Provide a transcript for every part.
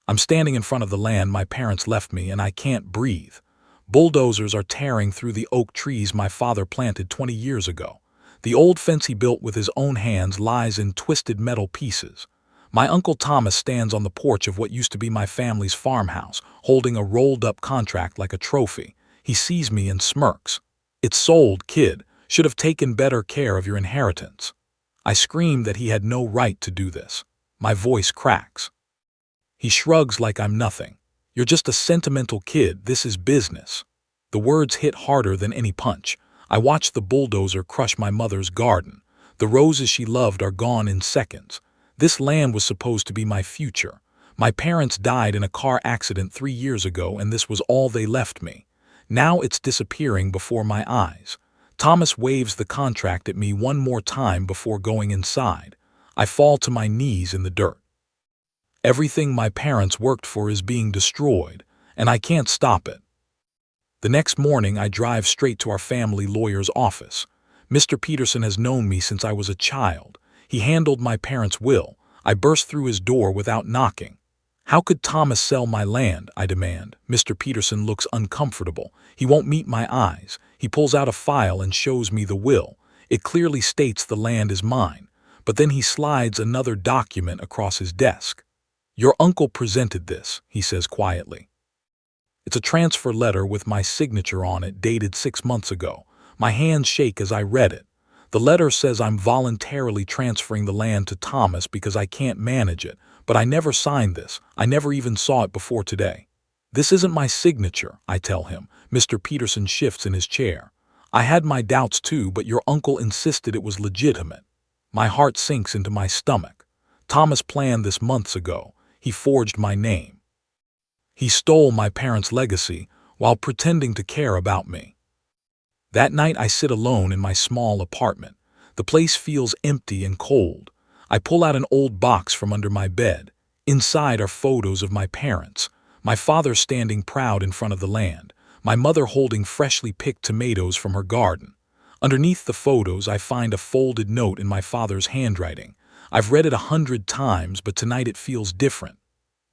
I'm standing in front of the land my parents left me, and I can't breathe. Bulldozers are tearing through the oak trees my father planted 20 years ago. The old fence he built with his own hands lies in twisted metal pieces. My Uncle Thomas stands on the porch of what used to be my family's farmhouse, holding a rolled-up contract like a trophy. He sees me and smirks. "It's sold, kid. Should have taken better care of your inheritance." I scream that he had no right to do this. My voice cracks. He shrugs like I'm nothing. "You're just a sentimental kid. This is business." The words hit harder than any punch. I watch the bulldozer crush my mother's garden. The roses she loved are gone in seconds. This land was supposed to be my future. My parents died in a car accident 3 years ago, and this was all they left me. Now it's disappearing before my eyes. Thomas waves the contract at me one more time before going inside. I fall to my knees in the dirt. Everything my parents worked for is being destroyed, and I can't stop it. The next morning, I drive straight to our family lawyer's office. Mr. Peterson has known me since I was a child. He handled my parents' will. I burst through his door without knocking. "How could Thomas sell my land?" I demand. Mr. Peterson looks uncomfortable. He won't meet my eyes. He pulls out a file and shows me the will. It clearly states the land is mine, but then he slides another document across his desk. "Your uncle presented this," he says quietly. It's a transfer letter with my signature on it, dated 6 months ago. My hands shake as I read it. The letter says I'm voluntarily transferring the land to Thomas because I can't manage it, but I never signed this. I never even saw it before today. "This isn't my signature," I tell him. Mr. Peterson shifts in his chair. "I had my doubts too, but your uncle insisted it was legitimate." My heart sinks into my stomach. Thomas planned this months ago. He forged my name. He stole my parents' legacy while pretending to care about me. That night I sit alone in my small apartment. The place feels empty and cold. I pull out an old box from under my bed. Inside are photos of my parents. My father standing proud in front of the land. My mother holding freshly picked tomatoes from her garden. Underneath the photos I find a folded note in my father's handwriting. I've read it 100 times, but tonight it feels different.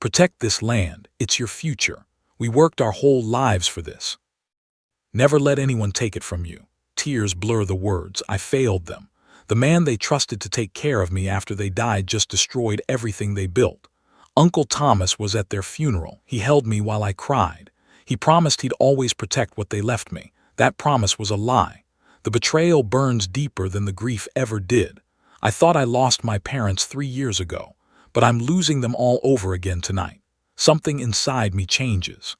"Protect this land. It's your future. We worked our whole lives for this. Never let anyone take it from you." Tears blur the words. I failed them. The man they trusted to take care of me after they died just destroyed everything they built. Uncle Thomas was at their funeral. He held me while I cried. He promised he'd always protect what they left me. That promise was a lie. The betrayal burns deeper than the grief ever did. I thought I lost my parents 3 years ago, but I'm losing them all over again tonight. Something inside me changes.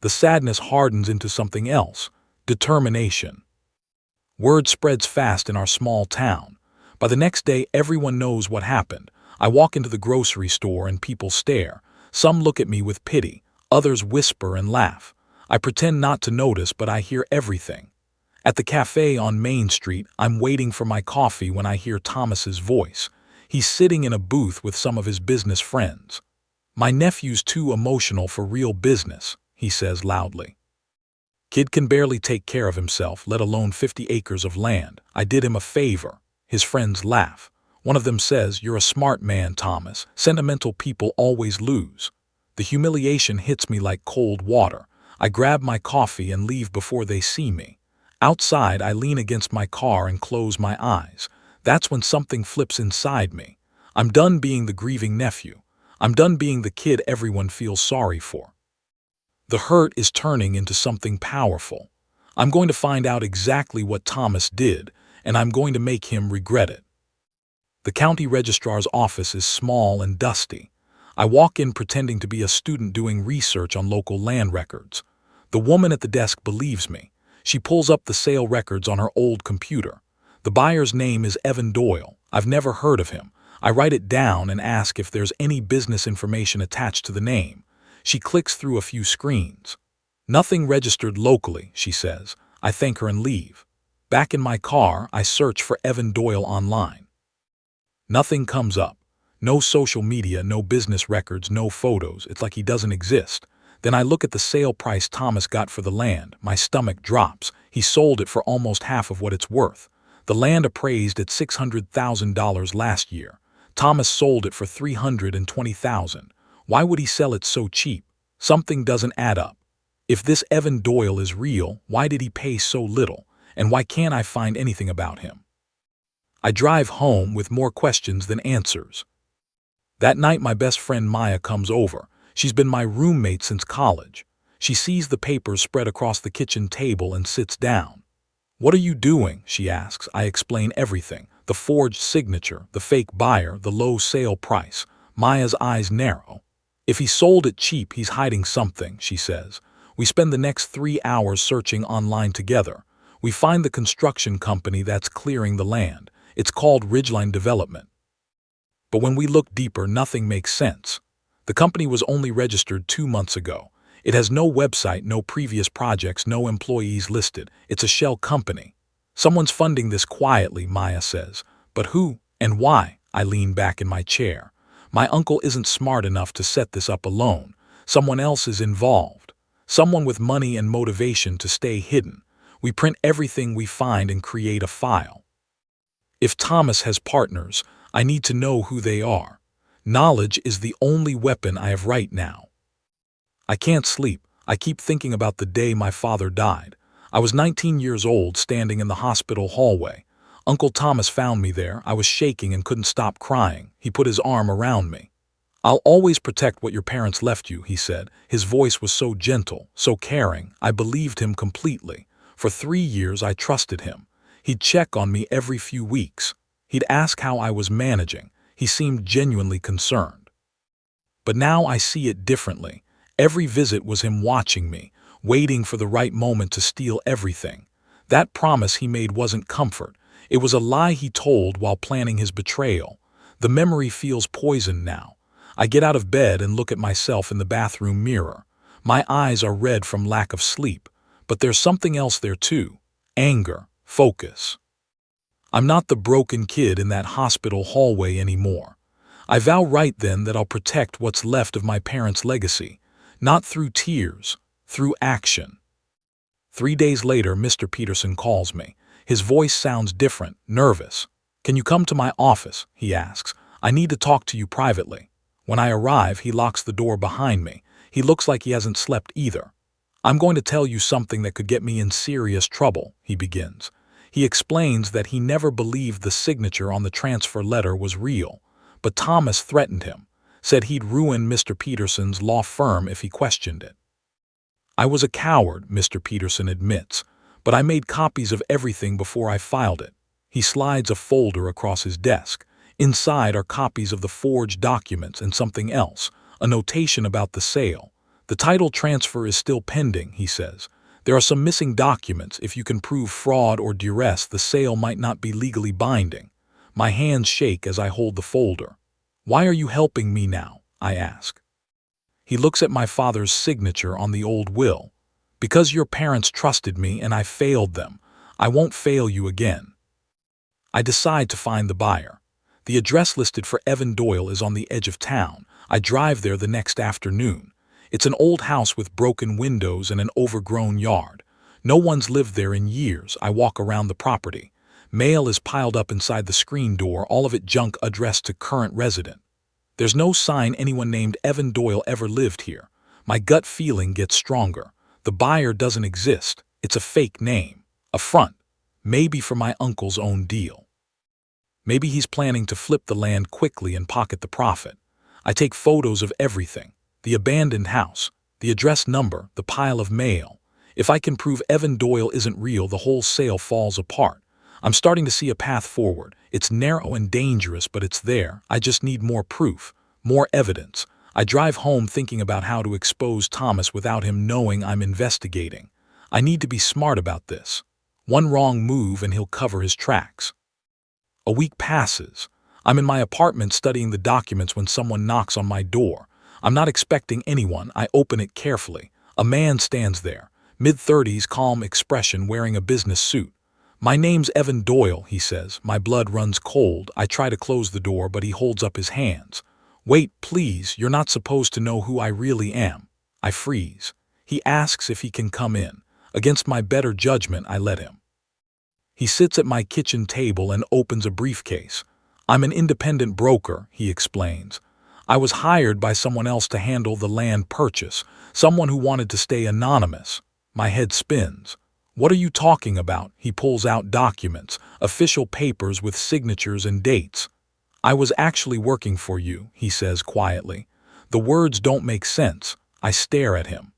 The sadness hardens into something else: determination. Word spreads fast in our small town. By the next day, everyone knows what happened. I walk into the grocery store and people stare. Some look at me with pity, others whisper and laugh. I pretend not to notice, but I hear everything. At the cafe on Main Street, I'm waiting for my coffee when I hear Thomas's voice. He's sitting in a booth with some of his business friends. "My nephew's too emotional for real business," he says loudly. "Kid can barely take care of himself, let alone 50 acres of land. I did him a favor." His friends laugh. One of them says, "You're a smart man, Thomas. Sentimental people always lose." The humiliation hits me like cold water. I grab my coffee and leave before they see me. Outside, I lean against my car and close my eyes. That's when something flips inside me. I'm done being the grieving nephew. I'm done being the kid everyone feels sorry for. The hurt is turning into something powerful. I'm going to find out exactly what Thomas did, and I'm going to make him regret it. The county registrar's office is small and dusty. I walk in pretending to be a student doing research on local land records. The woman at the desk believes me. She pulls up the sale records on her old computer. The buyer's name is Evan Doyle. I've never heard of him. I write it down and ask if there's any business information attached to the name. She clicks through a few screens. "Nothing registered locally," she says. I thank her and leave. Back in my car, I search for Evan Doyle online. Nothing comes up. No social media, no business records, no photos. It's like he doesn't exist. Then I look at the sale price Thomas got for the land. My stomach drops. He sold it for almost half of what it's worth. The land appraised at $600,000 last year. Thomas sold it for $320,000. Why would he sell it so cheap? Something doesn't add up. If this Evan Doyle is real, why did he pay so little? And why can't I find anything about him? I drive home with more questions than answers. That night my best friend Maya comes over. She's been my roommate since college. She sees the papers spread across the kitchen table and sits down. "What are you doing?" she asks. I explain everything. The forged signature, the fake buyer, the low sale price. Maya's eyes narrow. "If he sold it cheap, he's hiding something," she says. We spend the next 3 hours searching online together. We find the construction company that's clearing the land. It's called Ridgeline Development. But when we look deeper, nothing makes sense. The company was only registered 2 months ago. It has no website, no previous projects, no employees listed. It's a shell company. Someone's funding this quietly, Maya says. But who and why? I lean back in my chair. My uncle isn't smart enough to set this up alone. Someone else is involved. Someone with money and motivation to stay hidden. We print everything we find and create a file. If Thomas has partners, I need to know who they are. Knowledge is the only weapon I have right now. I can't sleep. I keep thinking about the day my father died. I was 19 years old, standing in the hospital hallway. Uncle Thomas found me there. I was shaking and couldn't stop crying. He put his arm around me. "I'll always protect what your parents left you," he said. His voice was so gentle, so caring. I believed him completely. For 3 years I trusted him. He'd check on me every few weeks. He'd ask how I was managing. He seemed genuinely concerned. But now I see it differently. Every visit was him watching me, waiting for the right moment to steal everything. That promise he made wasn't comfort. It was a lie he told while planning his betrayal. The memory feels poisoned now. I get out of bed and look at myself in the bathroom mirror. My eyes are red from lack of sleep. But there's something else there too. Anger, focus. I'm not the broken kid in that hospital hallway anymore. I vow right then that I'll protect what's left of my parents' legacy. Not through tears, through action. 3 days later, Mr. Peterson calls me. His voice sounds different, nervous. "Can you come to my office?" he asks. "I need to talk to you privately." When I arrive, he locks the door behind me. He looks like he hasn't slept either. "I'm going to tell you something that could get me in serious trouble," he begins. He explains that he never believed the signature on the transfer letter was real, but Thomas threatened him, said he'd ruin Mr. Peterson's law firm if he questioned it. "I was a coward," Mr. Peterson admits, "but I made copies of everything before I filed it." He slides a folder across his desk. Inside are copies of the forged documents and something else, a notation about the sale. "The title transfer is still pending," he says. "There are some missing documents. If you can prove fraud or duress, the sale might not be legally binding." My hands shake as I hold the folder. "Why are you helping me now?" I ask. He looks at my father's signature on the old will. "Because your parents trusted me and I failed them. I won't fail you again." I decide to find the buyer. The address listed for Evan Doyle is on the edge of town. I drive there the next afternoon. It's an old house with broken windows and an overgrown yard. No one's lived there in years. I walk around the property. Mail is piled up inside the screen door, all of it junk addressed to current resident. There's no sign anyone named Evan Doyle ever lived here. My gut feeling gets stronger. The buyer doesn't exist. It's a fake name. A front. Maybe for my uncle's own deal. Maybe he's planning to flip the land quickly and pocket the profit. I take photos of everything. The abandoned house, the address number, the pile of mail. If I can prove Evan Doyle isn't real, the whole sale falls apart. I'm starting to see a path forward. It's narrow and dangerous, but it's there. I just need more proof, more evidence. I drive home thinking about how to expose Thomas without him knowing I'm investigating. I need to be smart about this. One wrong move and he'll cover his tracks. A week passes. I'm in my apartment studying the documents when someone knocks on my door. I'm not expecting anyone. I open it carefully. A man stands there, mid-30s, calm expression, wearing a business suit. "My name's Evan Doyle," he says. My blood runs cold. I try to close the door, but he holds up his hands. "Wait, please. You're not supposed to know who I really am." I freeze. He asks if he can come in. Against my better judgment, I let him. He sits at my kitchen table and opens a briefcase. "I'm an independent broker," he explains. I was hired by someone else to handle the land purchase, someone who wanted to stay anonymous. My head spins. What are you talking about? He pulls out documents, official papers with signatures and dates. I was actually working for you, he says quietly. The words don't make sense. I stare at him.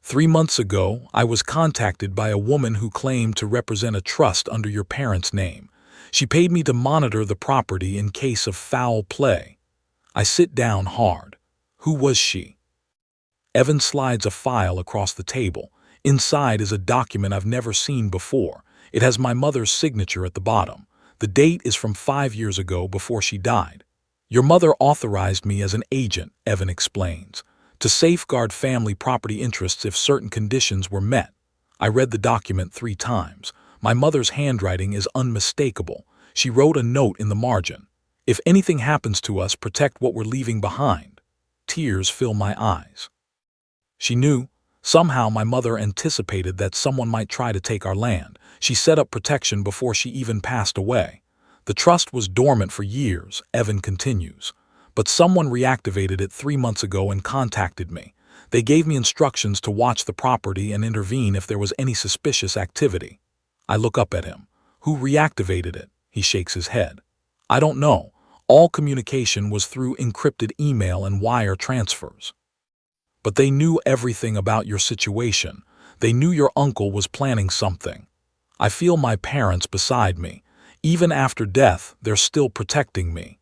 3 months ago, I was contacted by a woman who claimed to represent a trust under your parents' name. She paid me to monitor the property in case of foul play. I sit down hard. Who was she? Evan slides a file across the table. Inside is a document I've never seen before. It has my mother's signature at the bottom. The date is from 5 years ago, before she died. Your mother authorized me as an agent, Evan explains, to safeguard family property interests if certain conditions were met. I read the document 3 times. My mother's handwriting is unmistakable. She wrote a note in the margin. If anything happens to us, protect what we're leaving behind. Tears fill my eyes. She knew. Somehow my mother anticipated that someone might try to take our land. She set up protection before she even passed away. The trust was dormant for years, Evan continues. But someone reactivated it 3 months ago and contacted me. They gave me instructions to watch the property and intervene if there was any suspicious activity. I look up at him. Who reactivated it? He shakes his head. I don't know. All communication was through encrypted email and wire transfers. But they knew everything about your situation. They knew your uncle was planning something. I feel my parents beside me. Even after death, they're still protecting me.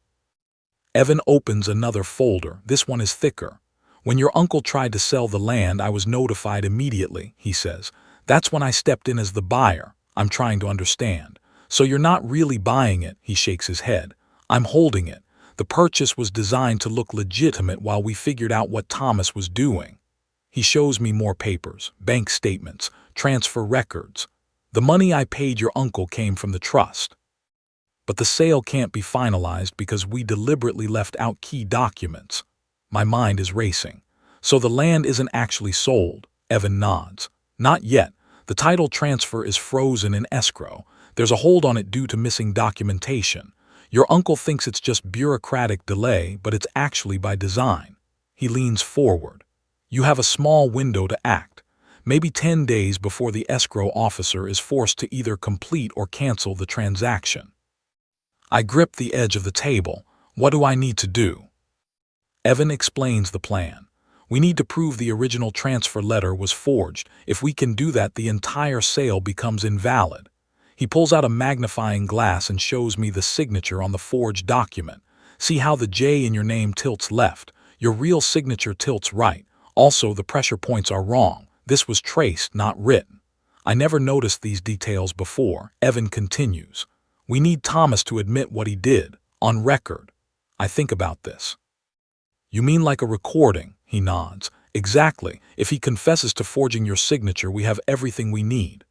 Evan opens another folder. This one is thicker. When your uncle tried to sell the land, I was notified immediately, he says. That's when I stepped in as the buyer. I'm trying to understand. So you're not really buying it, he shakes his head. I'm holding it. The purchase was designed to look legitimate while we figured out what Thomas was doing. He shows me more papers, bank statements, transfer records. The money I paid your uncle came from the trust. But the sale can't be finalized because we deliberately left out key documents. My mind is racing. So the land isn't actually sold, Evan nods. Not yet. The title transfer is frozen in escrow. There's a hold on it due to missing documentation. Your uncle thinks it's just bureaucratic delay, but it's actually by design. He leans forward. You have a small window to act. Maybe 10 days before the escrow officer is forced to either complete or cancel the transaction. I grip the edge of the table. What do I need to do? Evan explains the plan. We need to prove the original transfer letter was forged. If we can do that, the entire sale becomes invalid. He pulls out a magnifying glass and shows me the signature on the forged document. See how the J in your name tilts left. Your real signature tilts right. Also, the pressure points are wrong. This was traced, not written. I never noticed these details before. Evan continues. We need Thomas to admit what he did, on record. I think about this. You mean like a recording? He nods. Exactly. If he confesses to forging your signature, we have everything we need.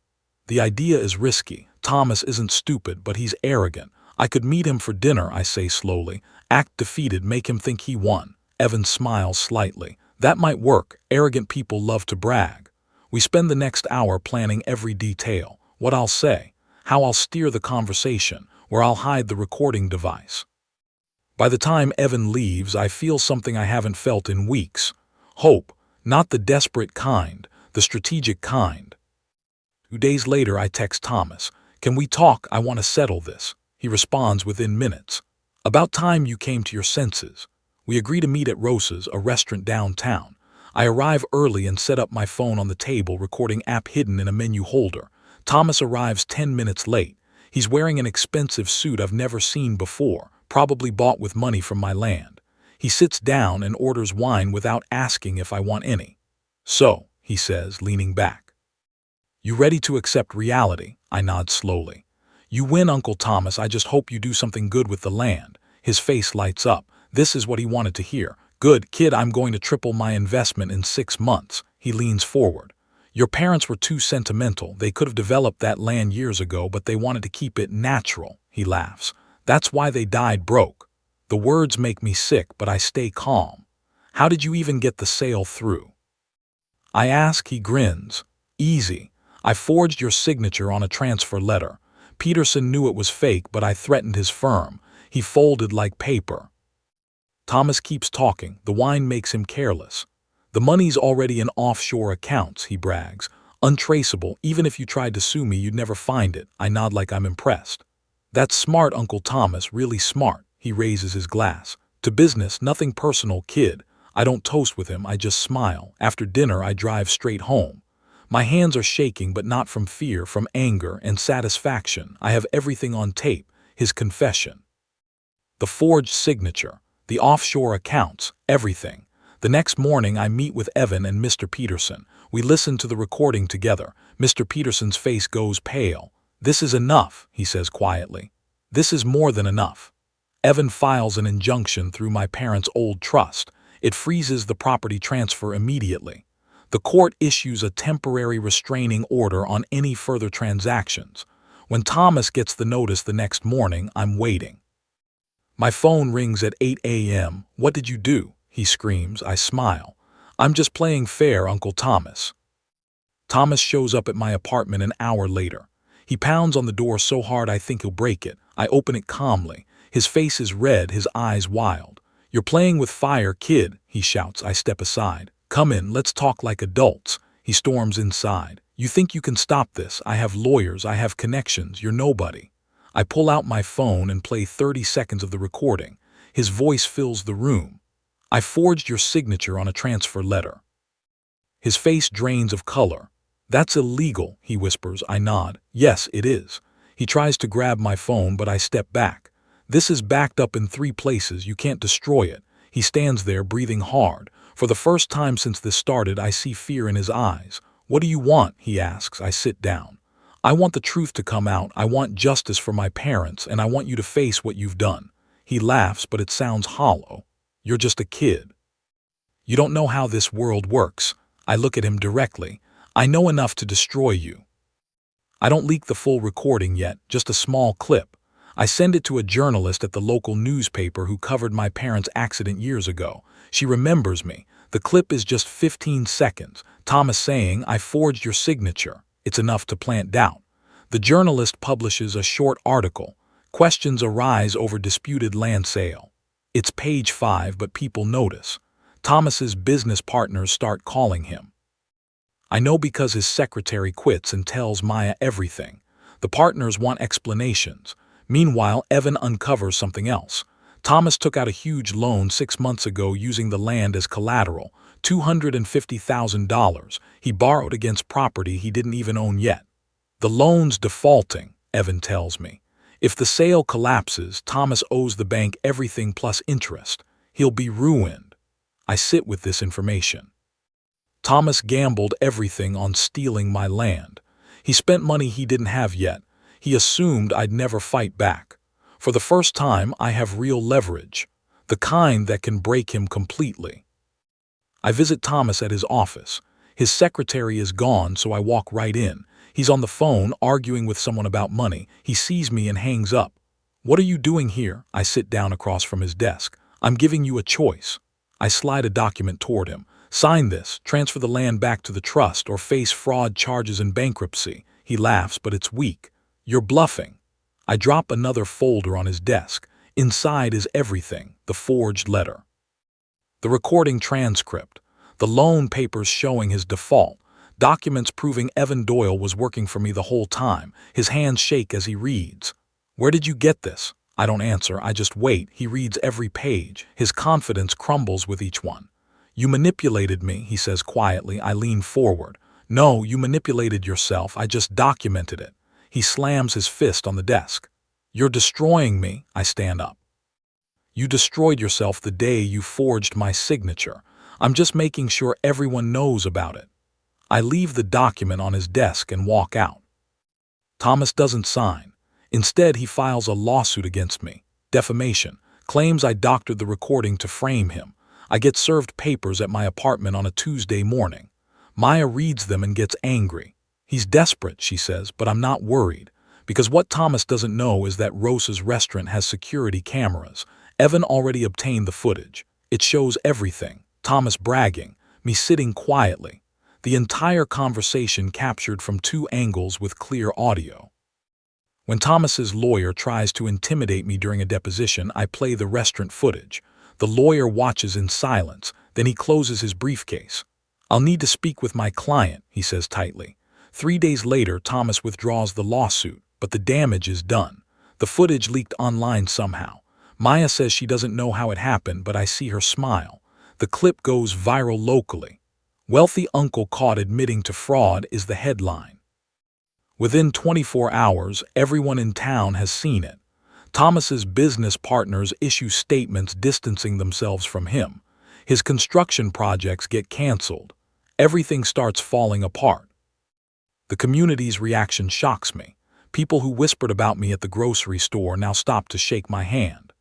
The idea is risky. Thomas isn't stupid, but he's arrogant. I could meet him for dinner, I say slowly. Act defeated, make him think he won. Evan smiles slightly. That might work. Arrogant people love to brag. We spend the next hour planning every detail. What I'll say, how I'll steer the conversation, where I'll hide the recording device. By the time Evan leaves, I feel something I haven't felt in weeks. Hope, not the desperate kind, the strategic kind. 2 days later, I text Thomas. Can we talk? I want to settle this. He responds within minutes. About time you came to your senses. We agree to meet at Rosa's, a restaurant downtown. I arrive early and set up my phone on the table, recording app hidden in a menu holder. Thomas arrives 10 minutes late. He's wearing an expensive suit I've never seen before, probably bought with money from my land. He sits down and orders wine without asking if I want any. So, he says, leaning back. You ready to accept reality? I nod slowly. You win, Uncle Thomas. I just hope you do something good with the land. His face lights up. This is what he wanted to hear. Good, kid, I'm going to triple my investment in 6 months. He leans forward. Your parents were too sentimental. They could have developed that land years ago, but they wanted to keep it natural. He laughs. That's why they died broke. The words make me sick, but I stay calm. How did you even get the sale through? I ask. He grins. Easy. I forged your signature on a transfer letter. Peterson knew it was fake, but I threatened his firm. He folded like paper. Thomas keeps talking. The wine makes him careless. The money's already in offshore accounts, he brags. Untraceable. Even if you tried to sue me, you'd never find it. I nod like I'm impressed. That's smart, Uncle Thomas, really smart. He raises his glass. To business, nothing personal, kid. I don't toast with him, I just smile. After dinner, I drive straight home. My hands are shaking, but not from fear, from anger and satisfaction. I have everything on tape. His confession. The forged signature. The offshore accounts. Everything. The next morning, I meet with Evan and Mr. Peterson. We listen to the recording together. Mr. Peterson's face goes pale. This is enough, he says quietly. This is more than enough. Evan files an injunction through my parents' old trust. It freezes the property transfer immediately. The court issues a temporary restraining order on any further transactions. When Thomas gets the notice the next morning, I'm waiting. My phone rings at 8 a.m. What did you do? He screams. I smile. I'm just playing fair, Uncle Thomas. Thomas shows up at my apartment an hour later. He pounds on the door so hard I think he'll break it. I open it calmly. His face is red, his eyes wild. You're playing with fire, kid, he shouts. I step aside. Come in, let's talk like adults. He storms inside. You think you can stop this? I have lawyers, I have connections, you're nobody. I pull out my phone and play 30 seconds of the recording. His voice fills the room. I forged your signature on a transfer letter. His face drains of color. That's illegal, he whispers. I nod. Yes, it is. He tries to grab my phone, but I step back. This is backed up in 3 places. You can't destroy it. He stands there, breathing hard. For the first time since this started, I see fear in his eyes. What do you want? He asks. I sit down. I want the truth to come out. I want justice for my parents, and I want you to face what you've done. He laughs, but it sounds hollow. You're just a kid. You don't know how this world works. I look at him directly. I know enough to destroy you. I don't leak the full recording yet, just a small clip. I send it to a journalist at the local newspaper who covered my parents' accident years ago. She remembers me. The clip is just 15 seconds. Thomas saying, I forged your signature. It's enough to plant doubt. The journalist publishes a short article. Questions arise over disputed land sale. It's page 5, but people notice. Thomas's business partners start calling him. I know because his secretary quits and tells Maya everything. The partners want explanations. Meanwhile, Evan uncovers something else. Thomas took out a huge loan 6 months ago using the land as collateral, $250,000. He borrowed against property he didn't even own yet. The loan's defaulting, Evan tells me. If the sale collapses, Thomas owes the bank everything plus interest. He'll be ruined. I sit with this information. Thomas gambled everything on stealing my land. He spent money he didn't have yet. He assumed I'd never fight back. For the first time, I have real leverage, the kind that can break him completely. I visit Thomas at his office. His secretary is gone, so I walk right in. He's on the phone, arguing with someone about money. He sees me and hangs up. What are you doing here? I sit down across from his desk. I'm giving you a choice. I slide a document toward him. Sign this, transfer the land back to the trust, or face fraud charges and bankruptcy. He laughs, but it's weak. You're bluffing. I drop another folder on his desk. Inside is everything, the forged letter, the recording transcript, the loan papers showing his default, documents proving Evan Doyle was working for me the whole time. His hands shake as he reads. Where did you get this? I don't answer, I just wait. He reads every page. His confidence crumbles with each one. You manipulated me, he says quietly. I lean forward. No, you manipulated yourself. I just documented it. He slams his fist on the desk. You're destroying me. I stand up. You destroyed yourself the day you forged my signature. I'm just making sure everyone knows about it. I leave the document on his desk and walk out. Thomas doesn't sign. Instead, he files a lawsuit against me. Defamation. Claims I doctored the recording to frame him. I get served papers at my apartment on a Tuesday morning. Maya reads them and gets angry. He's desperate, she says, but I'm not worried. Because what Thomas doesn't know is that Rosa's restaurant has security cameras. Evan already obtained the footage. It shows everything. Thomas bragging, me sitting quietly. The entire conversation captured from 2 angles with clear audio. When Thomas's lawyer tries to intimidate me during a deposition, I play the restaurant footage. The lawyer watches in silence, then he closes his briefcase. "I'll need to speak with my client," he says tightly. 3 days later, Thomas withdraws the lawsuit, but the damage is done. The footage leaked online somehow. Maya says she doesn't know how it happened, but I see her smile. The clip goes viral locally. "Wealthy uncle caught admitting to fraud" is the headline. Within 24 hours, everyone in town has seen it. Thomas's business partners issue statements distancing themselves from him. His construction projects get canceled. Everything starts falling apart. The community's reaction shocks me. People who whispered about me at the grocery store now stop to shake my hand.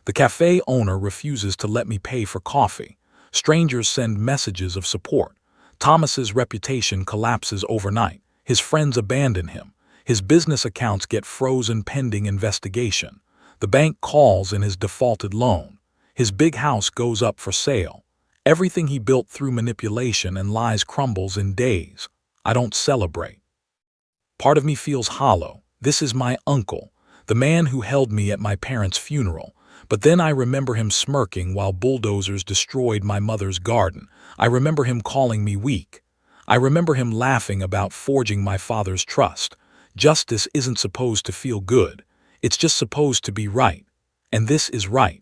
The cafe owner refuses to let me pay for coffee. Strangers send messages of support. Thomas's reputation collapses overnight. His friends abandon him. His business accounts get frozen pending investigation. The bank calls in his defaulted loan. His big house goes up for sale. Everything he built through manipulation and lies crumbles in days. I don't celebrate. Part of me feels hollow. This is my uncle, the man who held me at my parents' funeral. But then I remember him smirking while bulldozers destroyed my mother's garden. I remember him calling me weak. I remember him laughing about forging my father's trust. Justice isn't supposed to feel good. It's just supposed to be right. And this is right.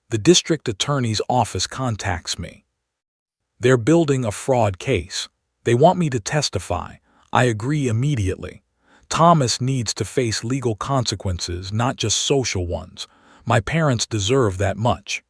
The district attorney's office contacts me. They're building a fraud case. They want me to testify. I agree immediately. Thomas needs to face legal consequences, not just social ones. My parents deserve that much.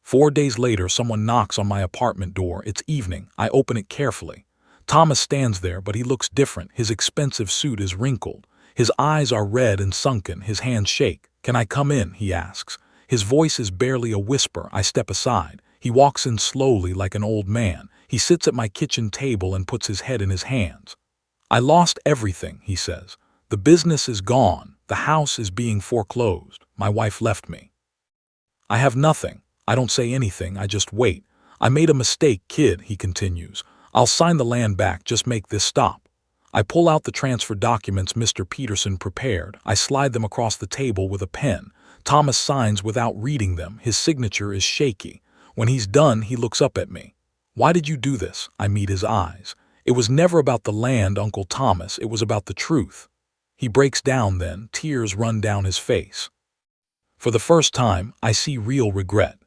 4 days later, someone knocks on my apartment door. It's evening. I open it carefully. Thomas stands there, but he looks different. His expensive suit is wrinkled. His eyes are red and sunken. His hands shake. "Can I come in?" he asks. His voice is barely a whisper. I step aside. He walks in slowly like an old man. He sits at my kitchen table and puts his head in his hands. "I lost everything," he says. "The business is gone. The house is being foreclosed. My wife left me. I have nothing." I don't say anything. I just wait. "I made a mistake, kid," he continues. "I'll sign the land back. Just make this stop." I pull out the transfer documents Mr. Peterson prepared. I slide them across the table with a pen. Thomas signs without reading them. His signature is shaky. When he's done, he looks up at me. "Why did you do this?" I meet his eyes. "It was never about the land, Uncle Thomas. It was about the truth." He breaks down then. Tears run down his face. For the first time, I see real regret.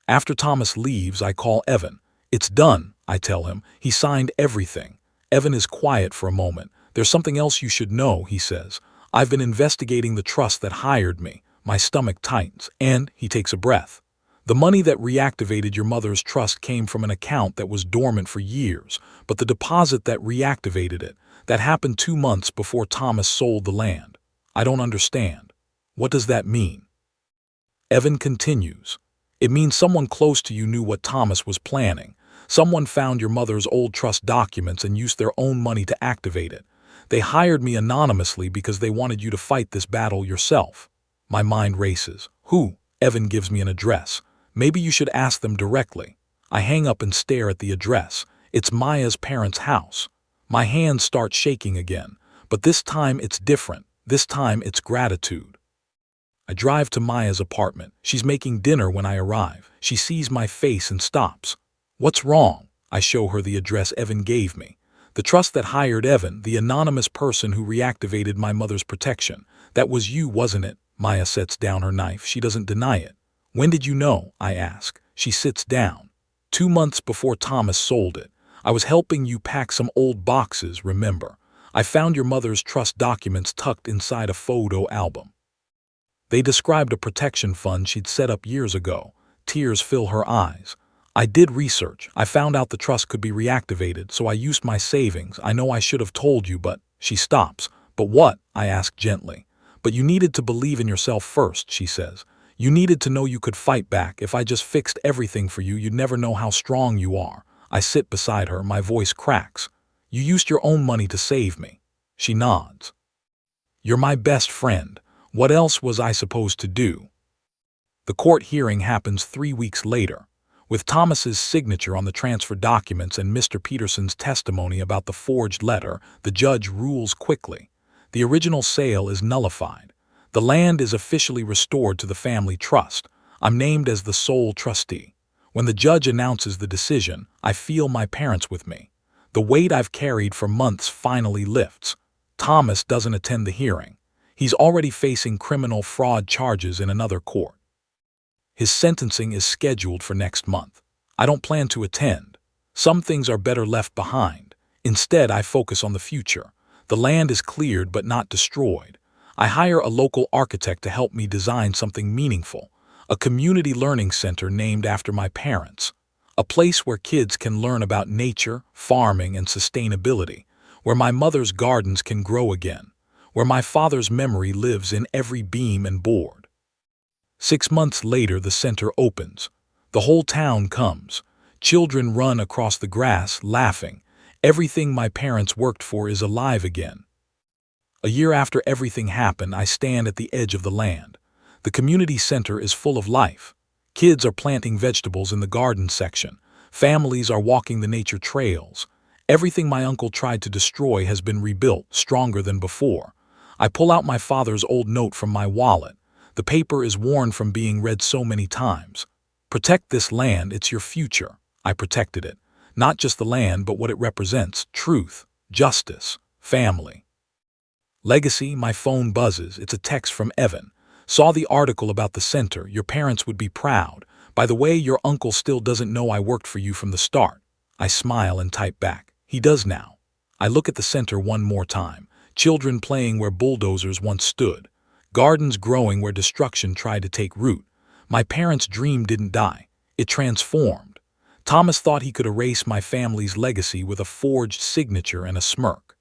After Thomas leaves, I call Evan. "It's done," I tell him. "He signed everything." Evan is quiet for a moment. "There's something else you should know," he says. "I've been investigating the trust that hired me." My stomach tightens, and he takes a breath. "The money that reactivated your mother's trust came from an account that was dormant for years, but the deposit that reactivated it, that happened 2 months before Thomas sold the land." I don't understand. "What does that mean?" Evan continues. "It means someone close to you knew what Thomas was planning. Someone found your mother's old trust documents and used their own money to activate it. They hired me anonymously because they wanted you to fight this battle yourself." My mind races. "Who?" Evan gives me an address. "Maybe you should ask them directly." I hang up and stare at the address. It's Maya's parents' house. My hands start shaking again. But this time it's different. This time it's gratitude. I drive to Maya's apartment. She's making dinner when I arrive. She sees my face and stops. "What's wrong?" I show her the address Evan gave me. "The trust that hired Evan, the anonymous person who reactivated my mother's protection. That was you, wasn't it?" Maya sets down her knife. She doesn't deny it. "When did you know?" I ask. She sits down. 2 months before Thomas sold it. I was helping you pack some old boxes, remember? I found your mother's trust documents tucked inside a photo album. They described a protection fund she'd set up years ago. Tears fill her eyes. "I did research. I found out the trust could be reactivated, so I used my savings. I know I should have told you, but..." She stops. "But what?" I ask gently. "But you needed to believe in yourself first," she says. "You needed to know you could fight back. If I just fixed everything for you, you'd never know how strong you are." I sit beside her. My voice cracks. "You used your own money to save me." She nods. "You're my best friend. What else was I supposed to do?" The court hearing happens 3 weeks later. With Thomas's signature on the transfer documents and Mr. Peterson's testimony about the forged letter, the judge rules quickly. The original sale is nullified. The land is officially restored to the family trust. I'm named as the sole trustee. When the judge announces the decision, I feel my parents with me. The weight I've carried for months finally lifts. Thomas doesn't attend the hearing. He's already facing criminal fraud charges in another court. His sentencing is scheduled for next month. I don't plan to attend. Some things are better left behind. Instead, I focus on the future. The land is cleared but not destroyed. I hire a local architect to help me design something meaningful. A community learning center named after my parents. A place where kids can learn about nature, farming, and sustainability. Where my mother's gardens can grow again. Where my father's memory lives in every beam and board. 6 months later, the center opens. The whole town comes. Children run across the grass, laughing. Everything my parents worked for is alive again. A year after everything happened, I stand at the edge of the land. The community center is full of life. Kids are planting vegetables in the garden section. Families are walking the nature trails. Everything my uncle tried to destroy has been rebuilt, stronger than before. I pull out my father's old note from my wallet. The paper is worn from being read so many times. Protect this land, it's your future. I protected it. Not just the land, but what it represents: truth, justice, family. Legacy, my phone buzzes. It's a text from Evan. Saw the article about the center. Your parents would be proud. By the way, your uncle still doesn't know I worked for you from the start. I smile and type back. He does now. I look at the center one more time. Children playing where bulldozers once stood. Gardens growing where destruction tried to take root. My parents' dream didn't die. It transformed. Thomas thought he could erase my family's legacy with a forged signature and a smirk.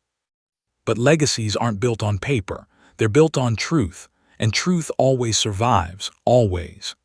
But legacies aren't built on paper. They're built on truth. And truth always survives, always.